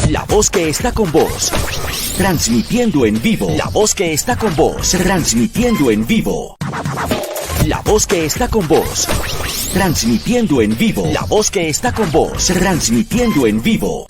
La voz que está con vos. Transmitiendo en vivo. La voz que está con vos. Transmitiendo en vivo. La voz que está con vos. Transmitiendo en vivo. La voz que está con vos. Transmitiendo en vivo.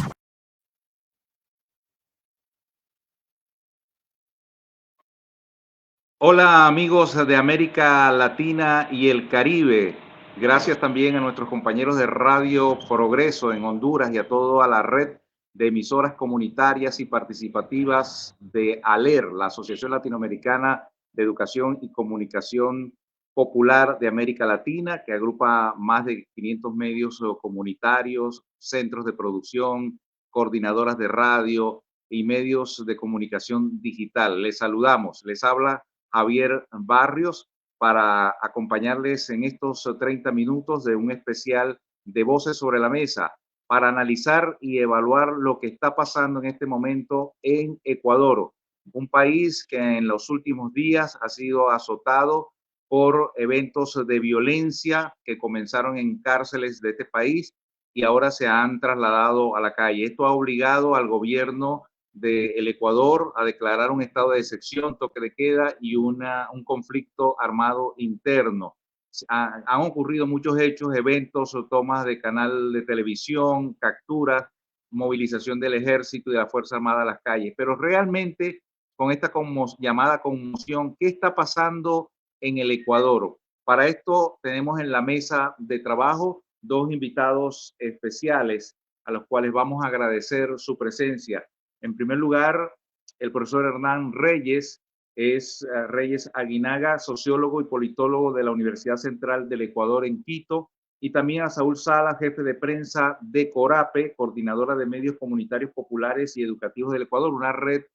Hola amigos de América Latina y el Caribe. Gracias también a nuestros compañeros de Radio Progreso en Honduras y a toda la red de emisoras comunitarias y participativas de ALER, la Asociación Latinoamericana de Educación y Comunicación Popular de América Latina, que agrupa más de 500 medios comunitarios, centros de producción, coordinadoras de radio y medios de comunicación digital. Les saludamos, les habla Javier Barrios para acompañarles en estos 30 minutos de un especial de Voces sobre la Mesa para analizar y evaluar lo que está pasando en este momento en Ecuador, un país que en los últimos días ha sido azotado por eventos de violencia que comenzaron en cárceles de este país y ahora se han trasladado a la calle. Esto ha obligado al gobierno del Ecuador a declarar un estado de excepción, toque de queda y un conflicto armado interno. Han ocurrido muchos hechos, eventos o tomas de canal de televisión, capturas, movilización del ejército y de la Fuerza Armada a las calles. Pero realmente, con esta llamada conmoción, ¿qué está pasando en el Ecuador? Para esto tenemos en la mesa de trabajo dos invitados especiales a los cuales vamos a agradecer su presencia. En primer lugar, el profesor Hernán Reyes, es Reyes Aguinaga, sociólogo y politólogo de la Universidad Central del Ecuador en Quito, y también a Saúl Sala, jefe de prensa de CORAPE, coordinadora de medios comunitarios populares y educativos del Ecuador, una red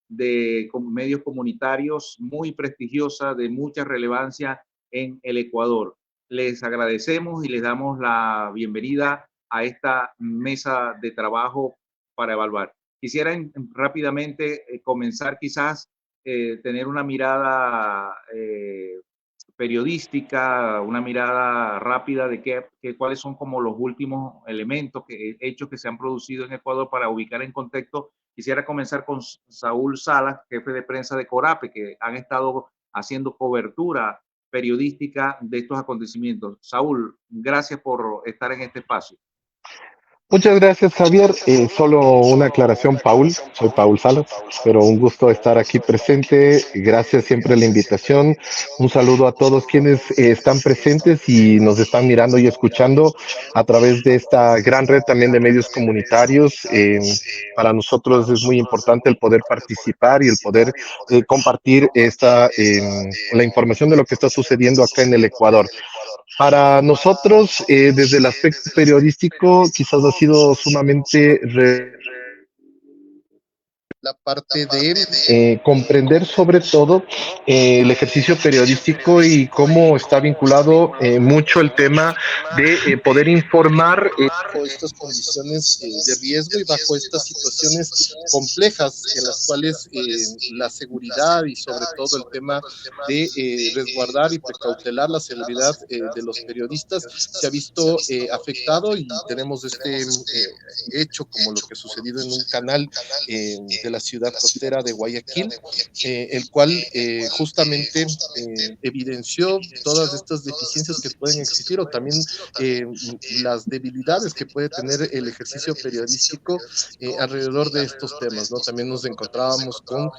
de medios comunitarios muy prestigiosa, de mucha relevancia en el Ecuador. Les agradecemos y les damos la bienvenida a esta mesa de trabajo para evaluar. Quisiera rápidamente comenzar quizás tener una mirada periodística, una mirada rápida de cuáles son como los últimos elementos, hechos que se han producido en Ecuador para ubicar en contexto. Quisiera comenzar con Saúl Salas, jefe de prensa de CORAPE, que han estado haciendo cobertura periodística de estos acontecimientos. Saúl, gracias por estar en este espacio. Muchas gracias, Javier. Solo una aclaración, Paul. Soy Paul Salas, pero un gusto estar aquí presente. Gracias siempre a la invitación. Un saludo a todos quienes están presentes y nos están mirando y escuchando a través de esta gran red también de medios comunitarios. Para nosotros es muy importante el poder participar y el poder compartir la información de lo que está sucediendo acá en el Ecuador. Para nosotros, desde el aspecto periodístico, quizás ha sido sumamente la parte de comprender sobre todo el ejercicio periodístico y cómo está vinculado mucho el tema de poder informar bajo estas condiciones de riesgo y bajo estas situaciones complejas en las cuales la seguridad y sobre todo el tema de resguardar y precautelar la seguridad de los periodistas se ha visto afectado, y tenemos este hecho como lo que ha sucedido en un canal de la ciudad costera de Guayaquil, el cual justamente evidenció todas estas deficiencias que pueden existir, o también las debilidades que puede tener el ejercicio periodístico alrededor de estos temas, ¿no? También nos encontrábamos con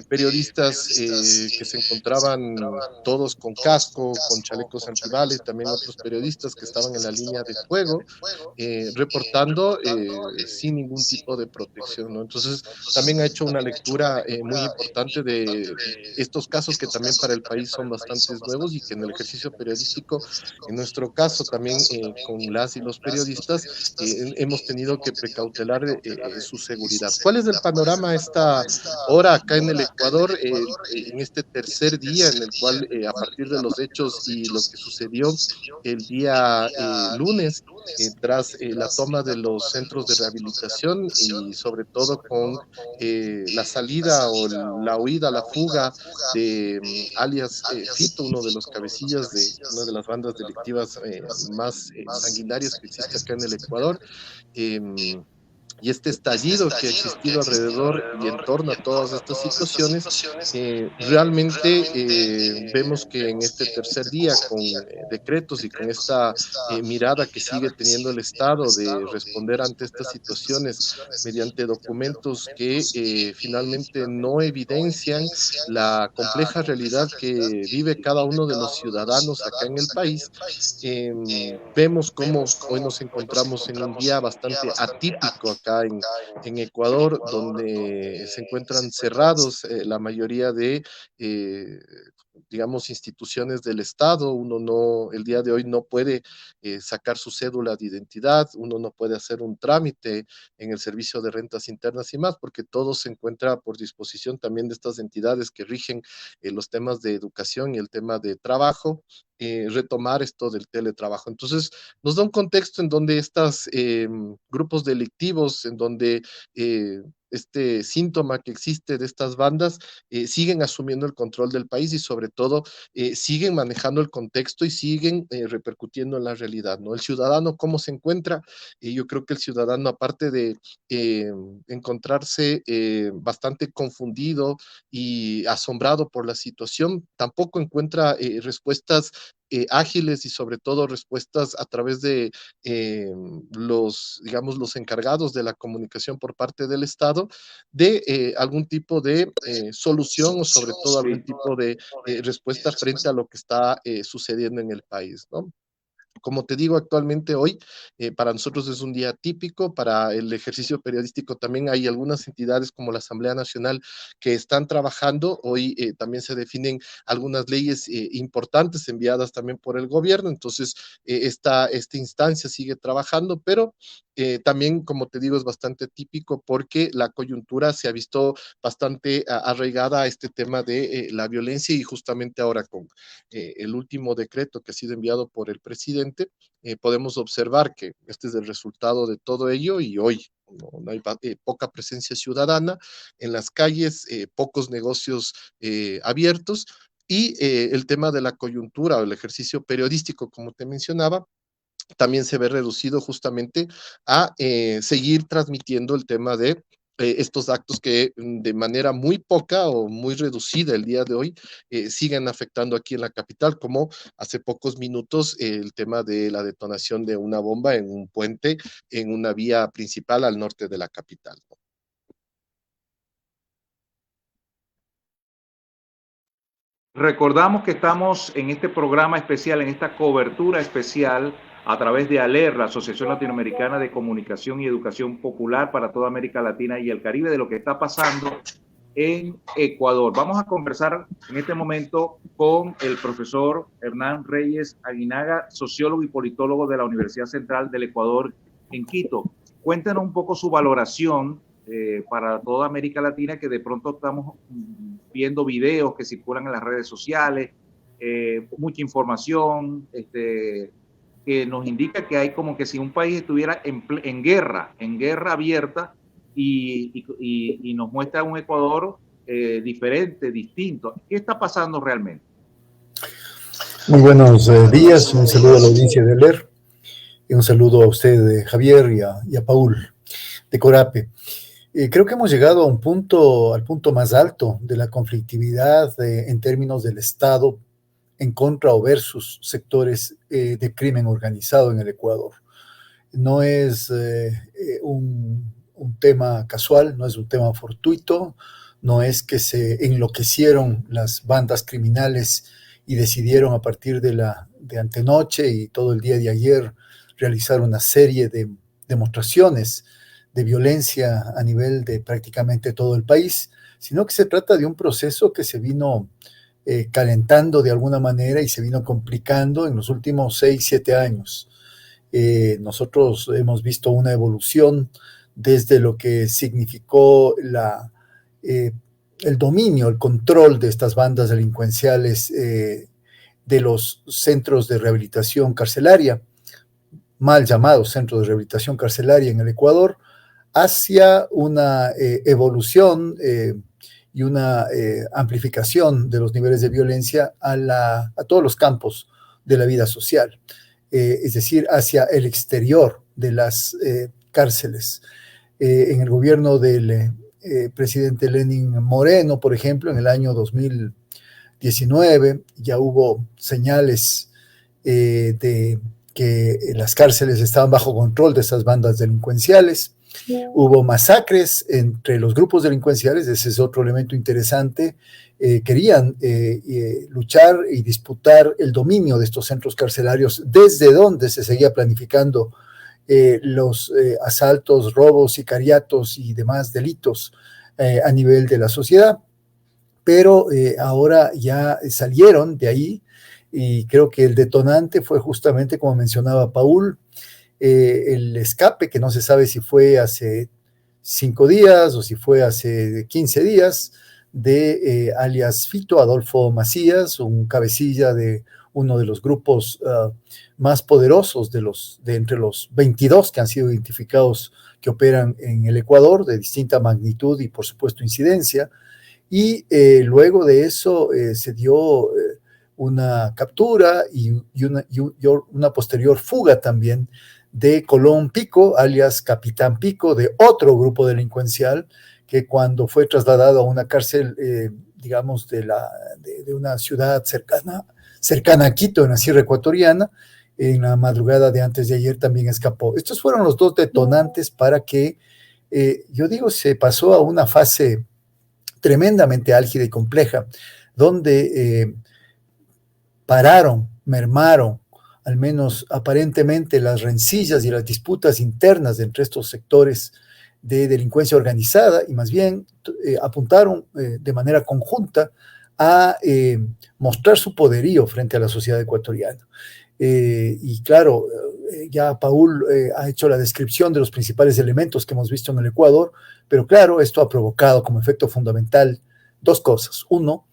periodistas que se encontraban todos con casco, con chalecos antibalas, también otros periodistas que estaban en la línea de fuego reportando sin ningún tipo de protección, ¿no? Entonces también ha hecho una lectura muy importante de estos casos que también para el país son bastante nuevos y que en el ejercicio periodístico, en nuestro caso también con las y los periodistas, hemos tenido que precautelar su seguridad. ¿Cuál es el panorama a esta hora acá en el Ecuador, en este tercer día en el cual a partir de los hechos y lo que sucedió el día lunes, tras la toma de los centros de rehabilitación y sobre todo con la salida o la huida, la fuga de alias Fito, uno de los cabecillas de una de las bandas delictivas más sanguinarias que existe acá en el Ecuador? y este estallido que ha existido alrededor y en torno a todas estas situaciones, realmente vemos que en este tercer día, con decretos y con esta mirada que sigue teniendo el Estado de responder ante estas situaciones mediante documentos que finalmente no evidencian la compleja realidad que vive cada uno de los ciudadanos acá en el país, vemos cómo hoy nos encontramos en un día bastante atípico acá en Ecuador, donde se encuentran cerrados la mayoría de digamos, instituciones del Estado. Uno no, el día de hoy no puede sacar su cédula de identidad, uno no puede hacer un trámite en el servicio de rentas internas y más, porque todo se encuentra por disposición también de estas entidades que rigen los temas de educación y el tema de trabajo, retomar esto del teletrabajo. Entonces, nos da un contexto en donde estos grupos delictivos, en donde este síntoma que existe de estas bandas siguen asumiendo el control del país y sobre todo siguen manejando el contexto y siguen repercutiendo en la realidad, ¿no? El ciudadano, ¿cómo se encuentra? Yo creo que el ciudadano, aparte de encontrarse bastante confundido y asombrado por la situación, tampoco encuentra respuestas ágiles y sobre todo respuestas a través de digamos, los encargados de la comunicación por parte del Estado de algún tipo de solución o sobre todo algún tipo de respuesta frente a lo que está sucediendo en el país, ¿no? Como te digo, actualmente hoy para nosotros es un día típico, para el ejercicio periodístico también hay algunas entidades como la Asamblea Nacional que están trabajando, hoy también se definen algunas leyes importantes enviadas también por el gobierno, entonces esta instancia sigue trabajando, pero también, como te digo, es bastante típico porque la coyuntura se ha visto bastante arraigada a este tema de la violencia y justamente ahora con el último decreto que ha sido enviado por el presidente, podemos observar que este es el resultado de todo ello y hoy no hay poca presencia ciudadana en las calles, pocos negocios abiertos y el tema de la coyuntura o el ejercicio periodístico, como te mencionaba, también se ve reducido justamente a seguir transmitiendo el tema de estos actos que de manera muy poca o muy reducida el día de hoy siguen afectando aquí en la capital, como hace pocos minutos el tema de la detonación de una bomba en un puente en una vía principal al norte de la capital. Recordamos que estamos en este programa especial, en esta cobertura especial a través de ALER, la Asociación Latinoamericana de Comunicación y Educación Popular para toda América Latina y el Caribe, de lo que está pasando en Ecuador. Vamos a conversar en este momento con el profesor Hernán Reyes Aguinaga, sociólogo y politólogo de la Universidad Central del Ecuador en Quito. Cuéntanos un poco su valoración para toda América Latina, que de pronto estamos viendo videos que circulan en las redes sociales, mucha información que nos indica que hay como que si un país estuviera en guerra abierta y nos muestra un Ecuador diferente, distinto. ¿Qué está pasando realmente? Muy buenos días, un saludo a la audiencia de ALER y un saludo a usted, Javier, y a Paul de Corape. Creo que hemos llegado a al punto más alto de la conflictividad en términos del Estado en contra o versus sectores de crimen organizado en el Ecuador. No es un tema casual, no es un tema fortuito, no es que se enloquecieron las bandas criminales y decidieron a partir de antenoche y todo el día de ayer realizar una serie de demostraciones de violencia a nivel de prácticamente todo el país, sino que se trata de un proceso que se vino calentando de alguna manera y se vino complicando en los últimos 6, 7 años. Nosotros hemos visto una evolución desde lo que significó el dominio, el control de estas bandas delincuenciales de los centros de rehabilitación carcelaria, mal llamados centros de rehabilitación carcelaria en el Ecuador, hacia una evolución y una amplificación de los niveles de violencia a todos los campos de la vida social, es decir, hacia el exterior de las cárceles. en el gobierno del presidente Lenín Moreno, por ejemplo, en el año 2019, ya hubo señales de que las cárceles estaban bajo control de esas bandas delincuenciales. Hubo masacres entre los grupos delincuenciales, ese es otro elemento interesante. Querían luchar y disputar el dominio de estos centros carcelarios, desde donde se seguía planificando los asaltos, robos, sicariatos y demás delitos a nivel de la sociedad. Pero ahora ya salieron de ahí, y creo que el detonante fue justamente, como mencionaba Paul, el escape, que no se sabe si fue hace 5 días o si fue hace 15 días, de alias Fito Adolfo Macías, un cabecilla de uno de los grupos más poderosos de entre los 22 que han sido identificados que operan en el Ecuador, de distinta magnitud y por supuesto incidencia. Y luego de eso se dio una captura y una posterior fuga también de Colón Pico, alias Capitán Pico, de otro grupo delincuencial, que cuando fue trasladado a una cárcel, digamos, de una ciudad cercana a Quito, en la Sierra Ecuatoriana, en la madrugada de antes de ayer también escapó. Estos fueron los dos detonantes para que, yo digo, se pasó a una fase tremendamente álgida y compleja, donde mermaron, al menos aparentemente, las rencillas y las disputas internas entre estos sectores de delincuencia organizada, y más bien apuntaron de manera conjunta a mostrar su poderío frente a la sociedad ecuatoriana. Y claro, ya Paul ha hecho la descripción de los principales elementos que hemos visto en el Ecuador, pero claro, esto ha provocado como efecto fundamental 2 cosas. Uno,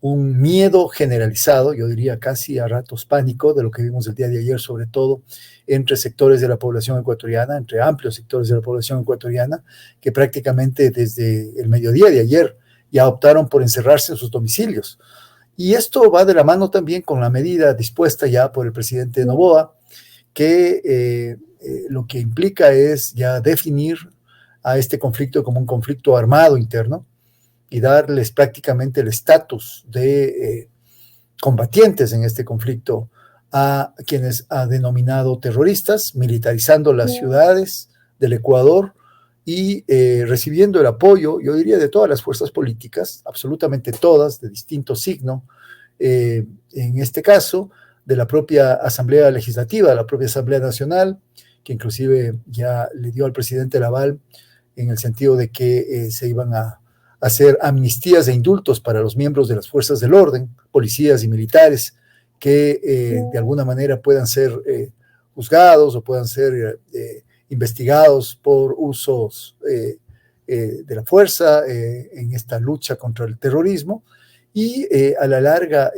un miedo generalizado, yo diría casi a ratos pánico, de lo que vimos el día de ayer, sobre todo entre sectores de la población ecuatoriana, entre amplios sectores de la población ecuatoriana, que prácticamente desde el mediodía de ayer ya optaron por encerrarse en sus domicilios. Y esto va de la mano también con la medida dispuesta ya por el presidente Noboa, que lo que implica es ya definir a este conflicto como un conflicto armado interno y darles prácticamente el estatus de combatientes en este conflicto a quienes ha denominado terroristas, militarizando las ciudades del Ecuador y recibiendo el apoyo, yo diría, de todas las fuerzas políticas, absolutamente todas, de distinto signo, en este caso, de la propia Asamblea Legislativa, de la propia Asamblea Nacional, que inclusive ya le dio al presidente el aval en el sentido de que se iban a hacer amnistías e indultos para los miembros de las fuerzas del orden, policías y militares, que de alguna manera puedan ser juzgados o puedan ser investigados por usos de la fuerza en esta lucha contra el terrorismo. Y a la larga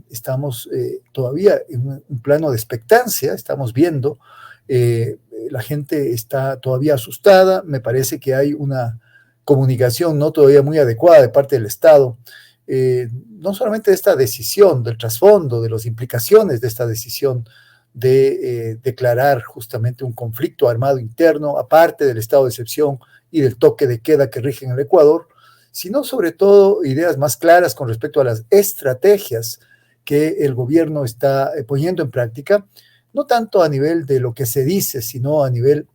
estamos todavía en un plano de expectancia, estamos viendo, la gente está todavía asustada, me parece que hay una comunicación no todavía muy adecuada de parte del Estado, no solamente de esta decisión, del trasfondo, de las implicaciones de esta decisión de declarar justamente un conflicto armado interno, aparte del estado de excepción y del toque de queda que rige en el Ecuador, sino sobre todo ideas más claras con respecto a las estrategias que el gobierno está poniendo en práctica, no tanto a nivel de lo que se dice, sino a nivel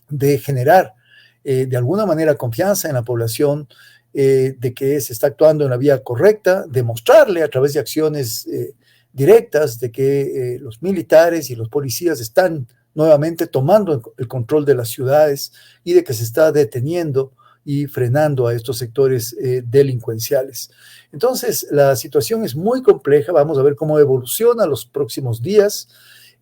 de generar de alguna manera confianza en la población, de que se está actuando en la vía correcta, demostrarle a través de acciones directas de que los militares y los policías están nuevamente tomando el control de las ciudades y de que se está deteniendo y frenando a estos sectores delincuenciales. Entonces, la situación es muy compleja, vamos a ver cómo evoluciona los próximos días.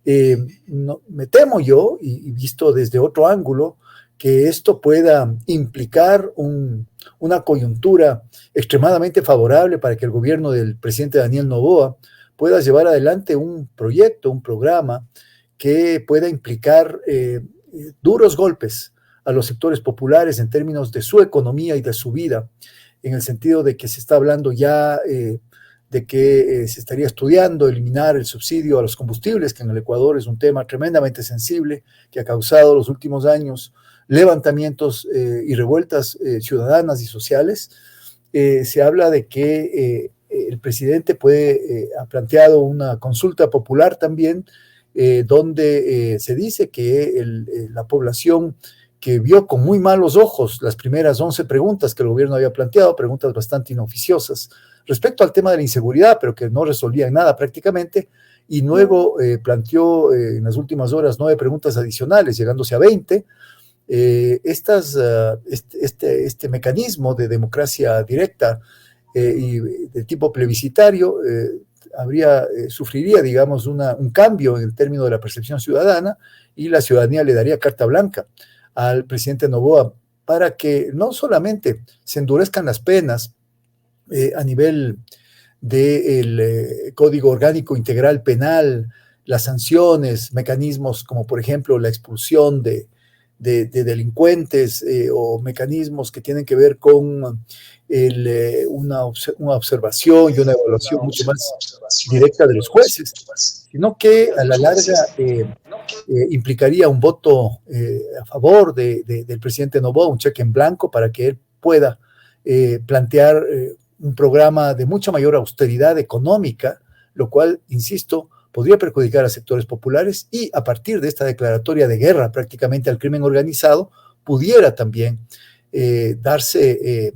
Me temo yo, y visto desde otro ángulo, que esto pueda implicar una coyuntura extremadamente favorable para que el gobierno del presidente Daniel Noboa pueda llevar adelante un proyecto, un programa que pueda implicar duros golpes a los sectores populares en términos de su economía y de su vida, en el sentido de que se está hablando ya de que se estaría estudiando eliminar el subsidio a los combustibles, que en el Ecuador es un tema tremendamente sensible, que ha causado los últimos años levantamientos y revueltas ciudadanas y sociales. Se habla de que el presidente ha planteado una consulta popular también, donde se dice que la población que vio con muy malos ojos las primeras 11 preguntas que el gobierno había planteado, preguntas bastante inoficiosas, respecto al tema de la inseguridad, pero que no resolvían nada prácticamente, y luego planteó en las últimas horas 9 preguntas adicionales, llegándose a 20. Este mecanismo de democracia directa y de tipo plebiscitario sufriría, digamos, un cambio en el término de la percepción ciudadana, y la ciudadanía le daría carta blanca al presidente Noboa para que no solamente se endurezcan las penas a nivel del Código Orgánico Integral Penal, las sanciones, mecanismos como por ejemplo la expulsión de delincuentes o mecanismos que tienen que ver con una observación y una evaluación mucho más directa de los jueces, sino que a la larga implicaría un voto a favor del presidente Noboa, un cheque en blanco para que él pueda plantear un programa de mucha mayor austeridad económica, lo cual, insisto, podría perjudicar a sectores populares, y a partir de esta declaratoria de guerra prácticamente al crimen organizado, pudiera también darse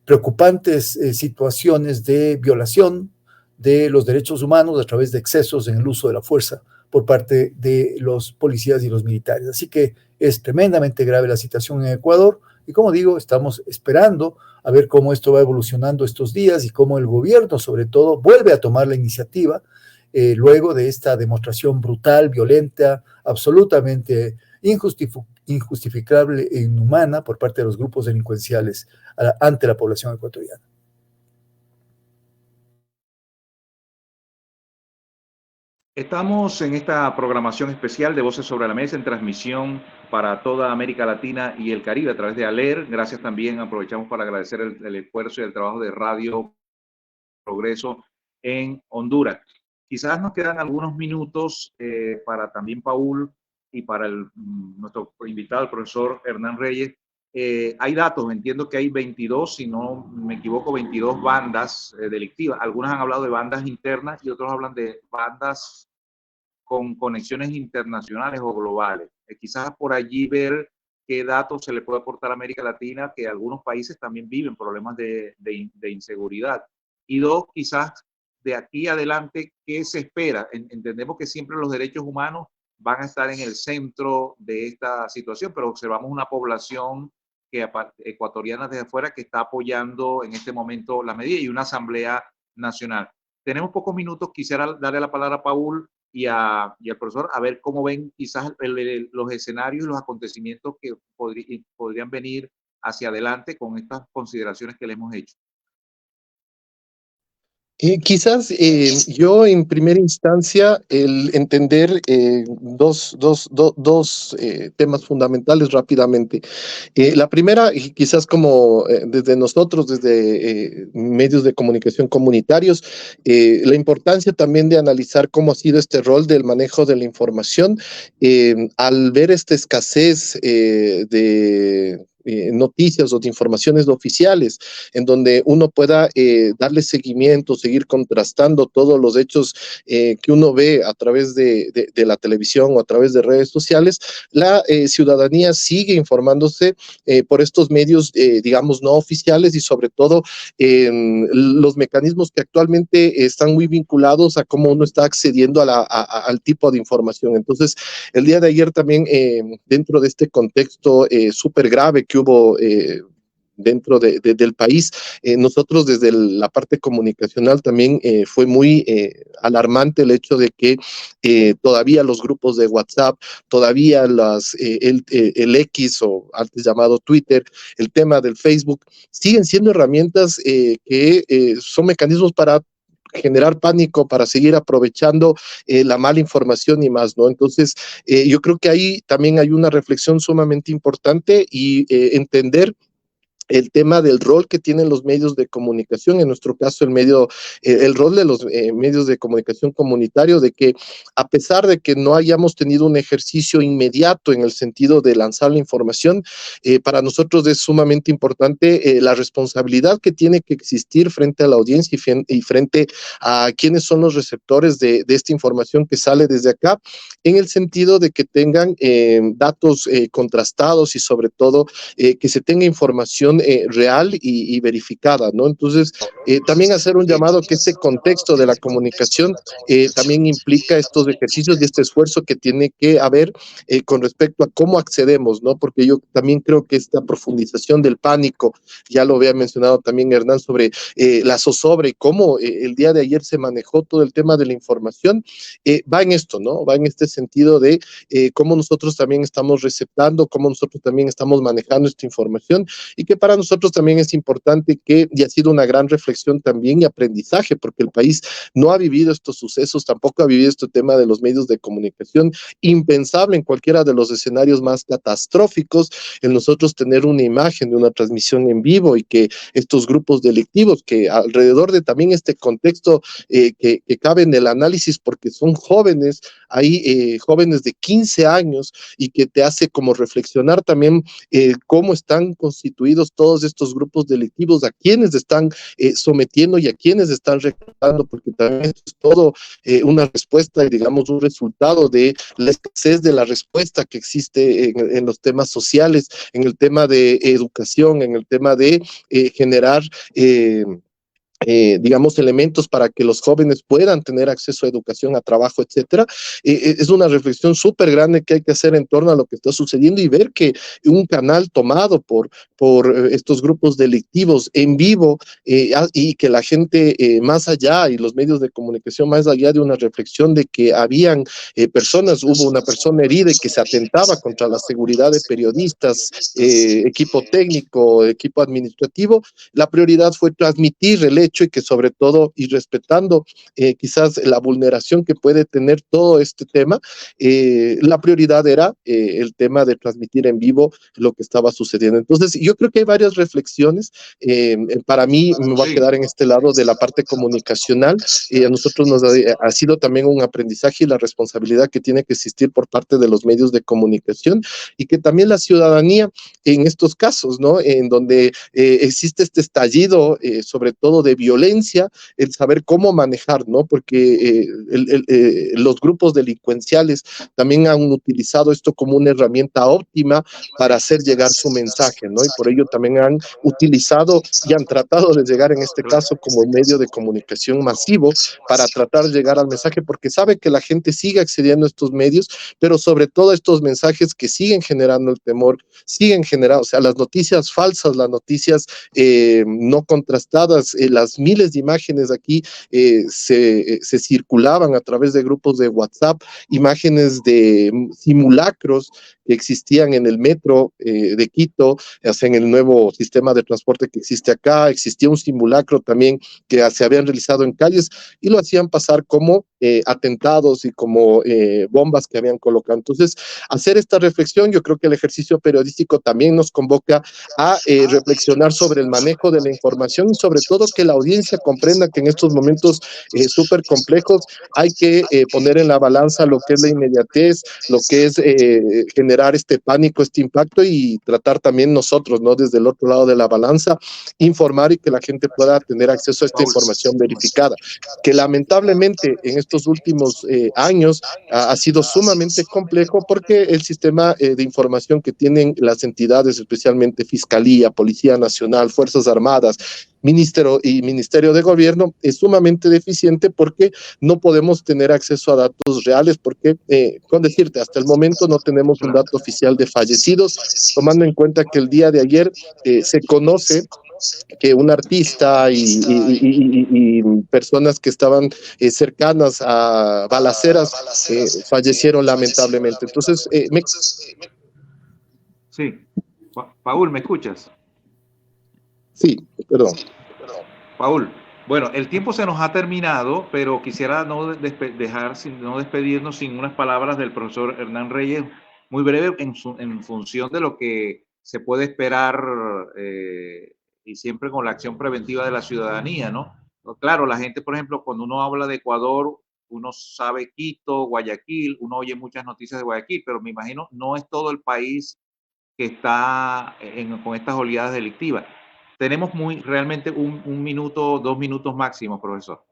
preocupantes situaciones de violación de los derechos humanos a través de excesos en el uso de la fuerza por parte de los policías y los militares. Así que es tremendamente grave la situación en Ecuador, y como digo, estamos esperando a ver cómo esto va evolucionando estos días y cómo el gobierno, sobre todo, vuelve a tomar la iniciativa luego de esta demostración brutal, violenta, absolutamente injustificable e inhumana por parte de los grupos delincuenciales ante la población ecuatoriana. Estamos en esta programación especial de Voces sobre la Mesa, en transmisión para toda América Latina y el Caribe a través de ALER. Gracias también, aprovechamos para agradecer el esfuerzo y el trabajo de Radio Progreso en Honduras. Quizás nos quedan algunos minutos para también Paul y para nuestro invitado, el profesor Hernán Reyes. Hay datos, entiendo que hay 22, si no me equivoco, 22 bandas delictivas. Algunas han hablado de bandas internas y otros hablan de bandas con conexiones internacionales o globales. Quizás por allí ver qué datos se le puede aportar a América Latina, que algunos países también viven problemas de inseguridad. Y dos, quizás de aquí adelante, ¿qué se espera? Entendemos que siempre los derechos humanos van a estar en el centro de esta situación, pero observamos una población ecuatoriana desde afuera que está apoyando en este momento la medida, y una asamblea nacional. Tenemos pocos minutos, quisiera darle la palabra a Paul y al profesor a ver cómo ven quizás los escenarios y los acontecimientos que podrían venir hacia adelante con estas consideraciones que le hemos hecho. Quizás yo en primera instancia el entender dos temas fundamentales rápidamente. La primera, y quizás como desde nosotros, desde medios de comunicación comunitarios, la importancia también de analizar cómo ha sido este rol del manejo de la información al ver esta escasez de noticias o de informaciones oficiales, en donde uno pueda darle seguimiento, seguir contrastando todos los hechos que uno ve a través de la televisión o a través de redes sociales. La ciudadanía sigue informándose por estos medios, digamos, no oficiales, y sobre todo los mecanismos que actualmente están muy vinculados a cómo uno está accediendo al tipo de información. Entonces, el día de ayer también, dentro de este contexto súper grave que hubo dentro del país, nosotros desde la parte comunicacional también fue muy alarmante el hecho de que todavía los grupos de WhatsApp, todavía el X, o antes llamado Twitter, el tema del Facebook, siguen siendo herramientas que son mecanismos para generar pánico, para seguir aprovechando la mala información y más, ¿no? Entonces, yo creo que ahí también hay una reflexión sumamente importante, y entender el tema del rol que tienen los medios de comunicación, en nuestro caso el rol de los medios de comunicación comunitario, de que a pesar de que no hayamos tenido un ejercicio inmediato en el sentido de lanzar la información, para nosotros es sumamente importante la responsabilidad que tiene que existir frente a la audiencia y frente a quienes son los receptores de esta información que sale desde acá, en el sentido de que tengan datos contrastados y sobre todo que se tenga información real y verificada, ¿no? Entonces, también hacer un llamado que este contexto de la comunicación también implica estos ejercicios y este esfuerzo que tiene que haber con respecto a cómo accedemos, ¿no? Porque yo también creo que esta profundización del pánico, ya lo había mencionado también Hernán, sobre la zozobra y cómo el día de ayer se manejó todo el tema de la información, va en esto, ¿no? Va en este sentido de cómo nosotros también estamos receptando, cómo nosotros también estamos manejando esta información, y que para nosotros también es importante que, y ha sido una gran reflexión también y aprendizaje, porque el país no ha vivido estos sucesos, tampoco ha vivido este tema de los medios de comunicación, impensable en cualquiera de los escenarios más catastróficos, en nosotros tener una imagen de una transmisión en vivo y que estos grupos delictivos, que alrededor de también este contexto que cabe en el análisis, porque son jóvenes, hay jóvenes de 15 años y que te hace como reflexionar también cómo están constituidos todos estos grupos delictivos, a quienes están sometiendo y a quienes están reclutando, porque también esto es todo una respuesta y digamos un resultado de la escasez de la respuesta que existe en los temas sociales, en el tema de educación, en el tema de generar digamos, elementos para que los jóvenes puedan tener acceso a educación, a trabajo, etcétera. Es una reflexión súper grande que hay que hacer en torno a lo que está sucediendo y ver que un canal tomado por estos grupos delictivos en vivo y que la gente más allá y los medios de comunicación más allá de una reflexión de que habían personas, hubo una persona herida y que se atentaba contra la seguridad de periodistas, equipo técnico, equipo administrativo, la prioridad fue transmitir el hecho y que sobre todo, y respetando quizás la vulneración que puede tener todo este tema, la prioridad era el tema de transmitir en vivo lo que estaba sucediendo. Entonces, yo creo que hay varias reflexiones. Para mí, me voy a quedar en este lado de la parte comunicacional. A nosotros nos ha sido también un aprendizaje y la responsabilidad que tiene que existir por parte de los medios de comunicación y que también la ciudadanía en estos casos, ¿no? En donde existe este estallido, sobre todo de violencia, el saber cómo manejar, ¿no? Porque los grupos delincuenciales también han utilizado esto como una herramienta óptima para hacer llegar su mensaje, ¿no? Y por ello también han utilizado y han tratado de llegar en este caso como medio de comunicación masivo para tratar de llegar al mensaje, porque sabe que la gente sigue accediendo a estos medios, pero sobre todo estos mensajes que siguen generando el temor, siguen generando, o sea, las noticias falsas, las noticias no contrastadas, las miles de imágenes aquí se circulaban a través de grupos de WhatsApp, imágenes de simulacros que existían en el metro de Quito, o sea, en el nuevo sistema de transporte que existe acá, existía un simulacro también que se habían realizado en calles y lo hacían pasar como atentados y como bombas que habían colocado. Entonces, hacer esta reflexión, yo creo que el ejercicio periodístico también nos convoca a reflexionar sobre el manejo de la información y sobre todo que la audiencia comprenda que en estos momentos súper complejos hay que poner en la balanza lo que es la inmediatez, lo que es generar este pánico, este impacto y tratar también nosotros, ¿no? Desde el otro lado de la balanza, informar y que la gente pueda tener acceso a esta información verificada, que lamentablemente en estos últimos años ha sido sumamente complejo porque el sistema de información que tienen las entidades, especialmente Fiscalía, Policía Nacional, Fuerzas Armadas, Ministerio de Gobierno, es sumamente deficiente porque no podemos tener acceso a datos reales, porque, con decirte, hasta el momento no tenemos un dato oficial de fallecidos, tomando en cuenta que el día de ayer se conoce que un artista y personas que estaban cercanas a balaceras fallecieron lamentablemente. Entonces, Sí. Paul, ¿me escuchas? Sí, perdón. Paul, bueno, el tiempo se nos ha terminado, pero quisiera no despedirnos sin unas palabras del profesor Hernán Reyes, muy breve en función de lo que se puede esperar y siempre con la acción preventiva de la ciudadanía, ¿no? Claro, la gente, por ejemplo, cuando uno habla de Ecuador, uno sabe Quito, Guayaquil, uno oye muchas noticias de Guayaquil, pero me imagino no es todo el país que está con estas oleadas delictivas. Tenemos realmente un minuto, 2 minutos máximo, profesor.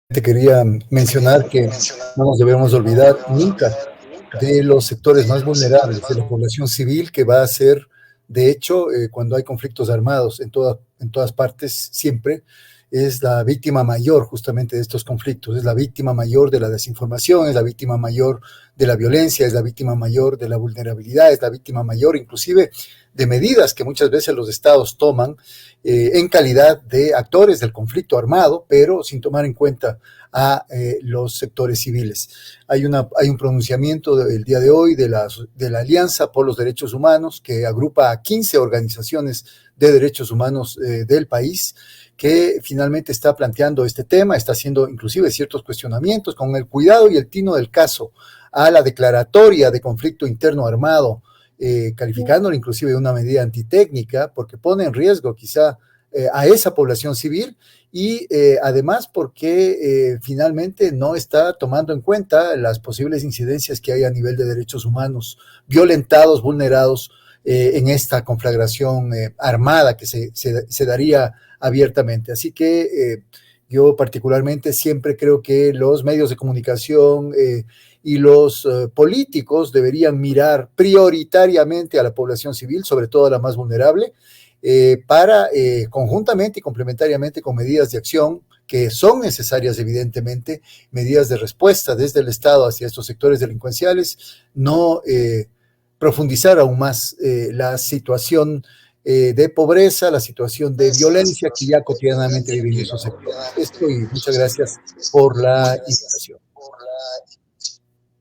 Te quería mencionar que no nos debemos olvidar nunca de los sectores más vulnerables, de la población civil, que va a ser, de hecho, cuando hay conflictos armados en todas partes, siempre es la víctima mayor justamente de estos conflictos, es la víctima mayor de la desinformación, es la víctima mayor de la violencia, es la víctima mayor de la vulnerabilidad, es la víctima mayor inclusive de medidas que muchas veces los estados toman en calidad de actores del conflicto armado, pero sin tomar en cuenta a los sectores civiles. Hay un pronunciamiento del día de hoy de la Alianza por los Derechos Humanos, que agrupa a 15 organizaciones de derechos humanos del país, que finalmente está planteando este tema, está haciendo inclusive ciertos cuestionamientos con el cuidado y el tino del caso a la declaratoria de conflicto interno armado, calificándola inclusive de una medida antitécnica, porque pone en riesgo quizá a esa población civil y además porque finalmente no está tomando en cuenta las posibles incidencias que hay a nivel de derechos humanos violentados, vulnerados en esta conflagración armada que se daría abiertamente. Así que yo particularmente siempre creo que los medios de comunicación y los políticos deberían mirar prioritariamente a la población civil, sobre todo a la más vulnerable, para conjuntamente y complementariamente con medidas de acción que son necesarias, evidentemente, medidas de respuesta desde el Estado hacia estos sectores delincuenciales, no profundizar aún más la situación de pobreza, la situación de violencia que ya cotidianamente viven esos sectores. Esto, y muchas gracias por la invitación.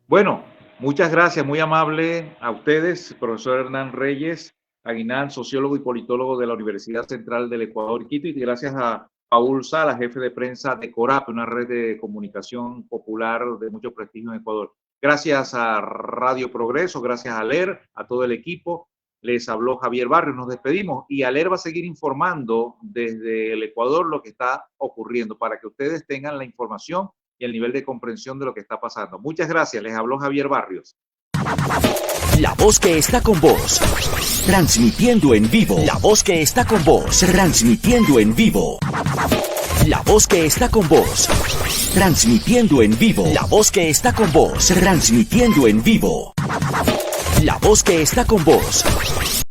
Bueno, muchas gracias, muy amable a ustedes, profesor Hernán Reyes Aguinal, sociólogo y politólogo de la Universidad Central del Ecuador, Quito, y gracias a Paul Salas, jefe de prensa de Corap, una red de comunicación popular de mucho prestigio en Ecuador. Gracias a Radio Progreso, gracias a LER, a todo el equipo. Les habló Javier Barrios, nos despedimos y ALER va a seguir informando desde el Ecuador lo que está ocurriendo para que ustedes tengan la información y el nivel de comprensión de lo que está pasando. Muchas gracias, les habló Javier Barrios. La voz que está con vos, transmitiendo en vivo. La voz que está con vos, transmitiendo en vivo. La voz que está con vos, transmitiendo en vivo. La voz que está con vos, transmitiendo en vivo. La voz que está con vos.